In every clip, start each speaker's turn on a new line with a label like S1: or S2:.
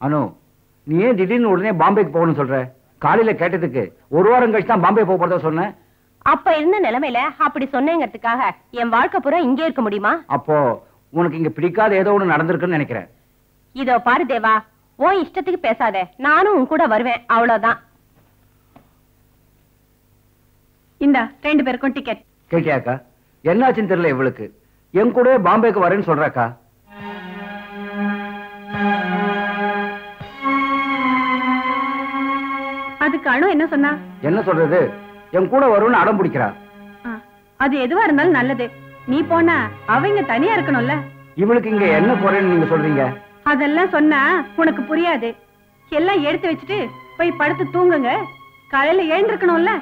S1: அனு, நீ ஏன் திடீர்னு உடனே பாம்பேக்கு போகணும்னு சொல்ற? காலையில கேட்டதுக்கு ஒரு வாரம் கழிச்சு தான் பாம்பே போக போறதா சொன்னேன்.
S2: அப்ப இருந்த நிலைமையில அப்படி சொன்னேங்கிறதுக்காக என் வாழ்க்கை பூரா இங்கே இருக்க முடியுமா?
S1: அப்போ உனக்கு இங்க பிடிக்காத ஏதோ ஒண்ணு நடந்திருக்குன்னு நினைக்கிறேன்.
S2: இதோ பாரு தேவா, உன் இஷ்டத்துக்கு பேசாத. நானும் உன் கூட வருவேன், அவ்வளவுதான். இந்த 2 பேருக்கும் டிக்கெட்.
S1: கேட்டியாக்கா? என்னாச்சுன்னு தெரியல இவளுக்கு. என் கூட பாம்பேக்கு வரேன்னு சொல்றாக்கா.
S2: அதுக்கு அணு என்ன சொன்னா?
S1: என்ன சொல்றது? என் கூட வரும்னு அடம் பிடிக்கிறா.
S2: அது எதுவா இருந்தாலும் நல்லது. நீ போனா அவங்க தனியா இருக்கணும்ல.
S1: இவளுக்கு இங்க என்ன குறைன்னு நீங்க சொல்றீங்க?
S2: அதெல்லாம் சொன்னா உனக்கு புரியாது. எல்லாம் எடுத்து வச்சுட்டு போய் படுத்து தூங்குங்க. காலையில எழுந்திருக்கணும்ல.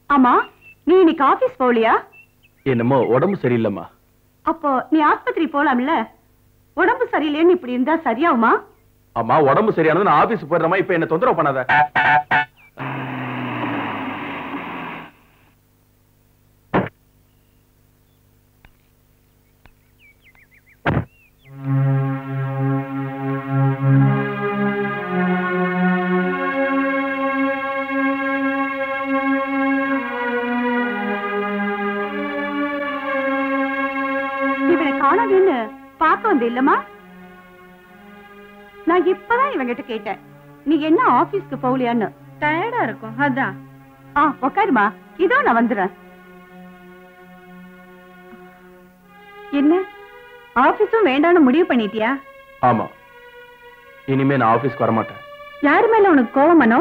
S2: ஆமா, நீ இன்னைக்கு ஆபீஸ் போகலையா?
S3: என்னமோ உடம்பு சரியில்லைம்மா.
S2: அப்போ நீ ஆஸ்பத்திரி போலாம்ல. உடம்பு சரியில்லைன்னு இப்படி இருந்தா சரியாகுமா?
S3: அம்மா, உடம்பு சரியானது நான் ஆபீஸ் போயிடுறமா. இப்ப என்ன தொந்தரவு பண்ணாத.
S2: இவனை காணவின்னு பார்க்க வந்து இல்லமா? நான் இப்பதான் இவங்கிட்ட கேட்டேன், நீ என்ன ஆபீஸ்க்கு போகலையான்னு. டயர்டா இருக்கும் அதான். உட்காருமா, இதோ நான் வந்துடுறேன். என்ன ஆபீஸும் வேண்டாம்னு முடிவு பண்ணிட்டியா?
S3: ஆமா, இனிமே நான் ஆபீஸ்க்கு வரமாட்டேன்.
S2: யாரு மேல உனக்கு கோபம் மனோ?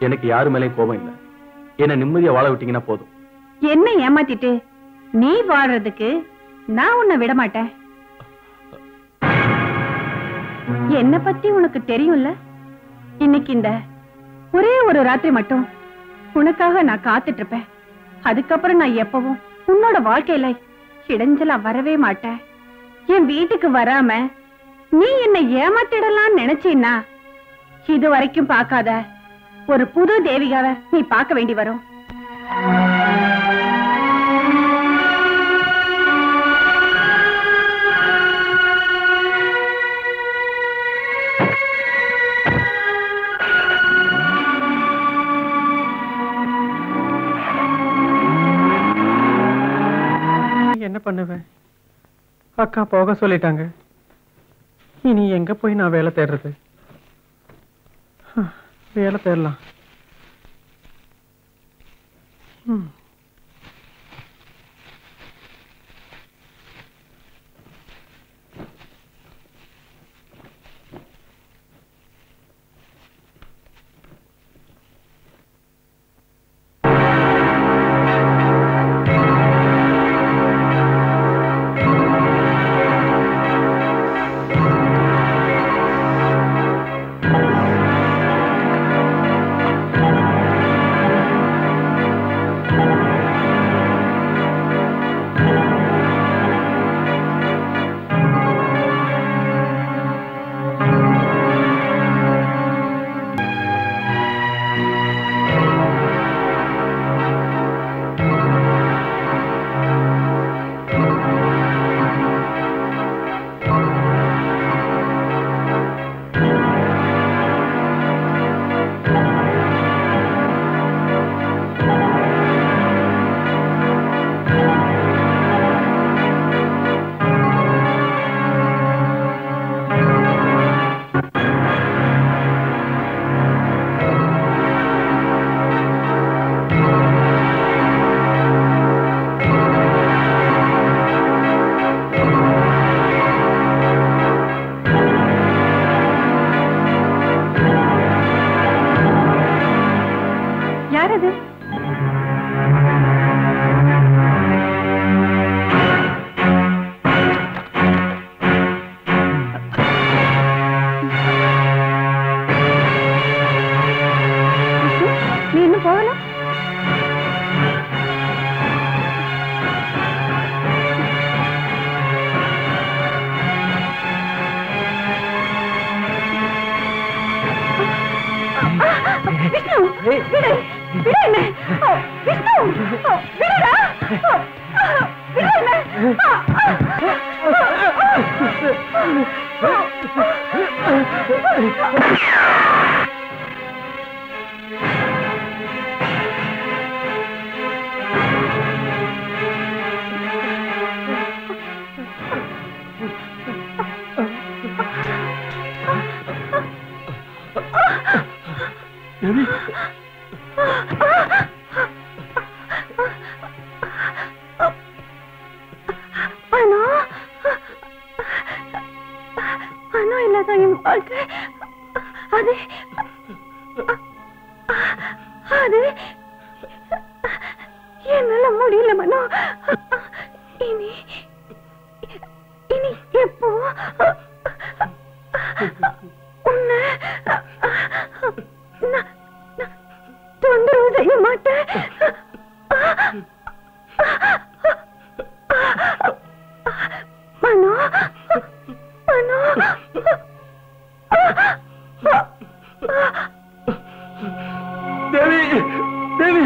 S3: எனக்கு யாரு மேலயும் கோபம் இல்ல. என்ன நிம்மதியா வாழ விட்டீங்கன்னா போதும்.
S2: என்ன ஏமாத்திட்டு நீ வாழ்றதுக்கு நான் உன்னை விட மாட்டேன். என்ன பத்தி உனக்கு தெரியும்ல. இன்னைக்கு இந்த ஒரே ஒரு ராத்திரி மட்டும் உனக்காக நான் காத்துட்டு இருப்பேன். அதுக்கப்புறம் நான் எப்பவும் உன்னோட வாழ்க்கையில இடைஞ்சலா வரவே மாட்டேன். என் வீட்டுக்கு வராம நீ என்னை ஏமாத்திடலாம் நினைச்சீன்னா இது வரைக்கும் பார்க்காத ஒரு புது தேவிகாவை நீ பார்க்க வேண்டி வரும்.
S4: என்ன பண்ணுவேன்? அக்கா போக சொல்லிட்டாங்க. இனி எங்க போய் நான் வேலை தேடுறது? வேலை தேடலாம்.
S2: விடுடா. விடு
S3: தேவி
S2: பணம் இல்லாத என் வாழ்க்கை அது அது என்னால முடியல மனோ. இனி இனி எப்போ உன்னை தொந்தரவு செய்ய மாட்டேன். மனோ மனோ
S3: தேவி தேவி